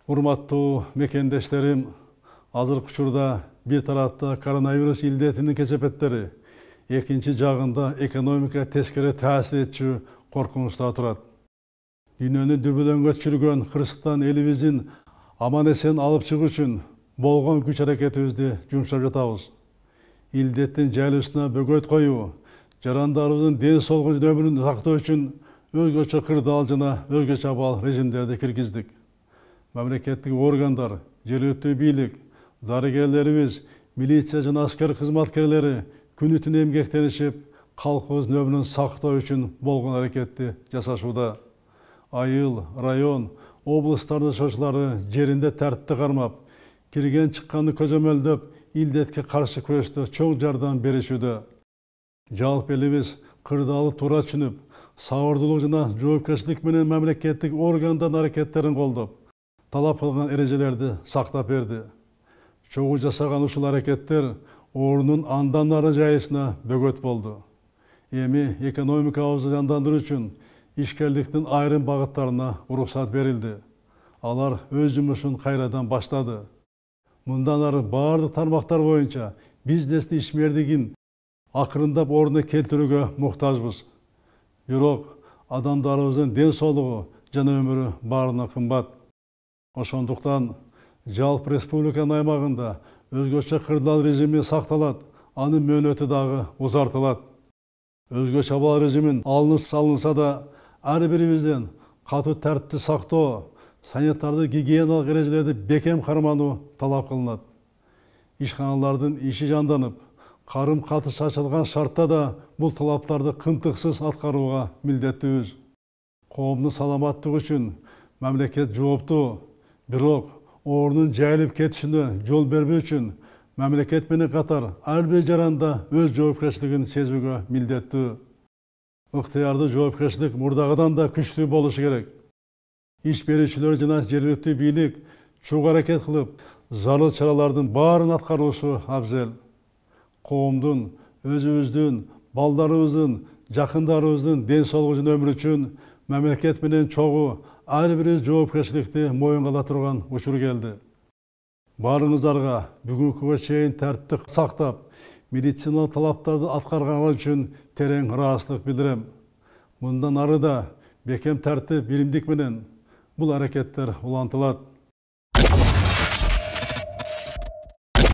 Урматтуу мекендештерим, азыркы учурда бир тарапта коронавирус илдетинин кесепеттери, экинчи жагында экономика тескери таасир этчү коркунучта турат. Дүйнөнү дүрбөлөңгө түшүргөн кырсыктан элибиздин аман эсен алып чыгуу үчүн болгон күч аракетибизди жумшап жатабыз. Илдеттин жайлуусуна бөгөт коюу, жарандарыбыздын ден соолугун жана өмүрүн сактоо үчүн өзгөчө кырдаал жана өзгөчө абал режимдерди киргиздик. Мамлекеттик органдар, жергиликтүү бийлик, дарыгерлерибиз, милиция жана аскер кызматкерлери күнү-түнү эмгектенишип, калкыбыздын өмүрүн сактоо үчүн болгон аракетти жасашууда. Айыл, район, облустардын жашоочулары жеринде тартипти кармап, кирген чыкканды көзөмөлдөп, илдетке каршы күрөштө чоң жардам беришүүдө. Жалпы элибиз кырдаалы туура түшүнүп, сабырдуулук жана жоопкерчилик менен мамлекеттик органдардын аракеттерин колдоп, талап кылган эрежелерди сактап берди. Чогуу жасаган ушул аракеттер ордунун андан ары жайышына бөгөт болду. Эми экономикабызды жандандыруу үчүн ишкерликтин айрым багыттарына уруксат берилди. Алар өз жумушун кайрадан баштады. Мындан ары бардык тармактар боюнча бизнестин ишмердигин акырындап ордуна келтирүүгө муктажбыз. Бирок адамдарыбыздын ден соолугу жана өмүрү баарына кымбат. Ошондуктан жалпы республиканын аймагында өзгөчө кырдаал режими сакталат, анын мөөнөтү дагы узартылат. Өзгөчө абал режимин алынып салынса да, ар бирибизден катуу тартипти сактоо, санитардык гигиеналык эрежелерди бекем кармануу талап кылынат. Ишканалардын иши жанданып, карым-катыш ачылган шартта да бул талаптарды кымтыксыз аткарууга милдеттүүбүз. Коомдун саламаттыгы үчүн мамлекет жооптуу, бирок ордунун жайылып кетишине жол бербөө үчүн мамлекет менен катар ар бир жаранда өз жоопкерчилигин сезүүгө милдеттүү. Ыктыярдуу жоопкерчилик мурдагыдан да күчтүү болушу керек. Иш берүүчүлөр жана жергиликтүү бийлик чогуу аракет кылып, зарыл чаралардын баарын аткаруусу абзел. Коомдун, өзүбүздүн, балдарыбыздын, жакындарыбыздын ден соолугу жана өмүрү үчүн мамлекет менен чогуу ар бирибиз жоопкерчиликти моюнга ала турган учур келди. Баарыңыздарга бүгүнкүгө чейин тартипти сактап, медициналык талаптарды аткарганыңар үчүн терең ыраазычылык билдирем. Мындан ары да бекем тартип, биримдик менен бул аракеттер улантылат.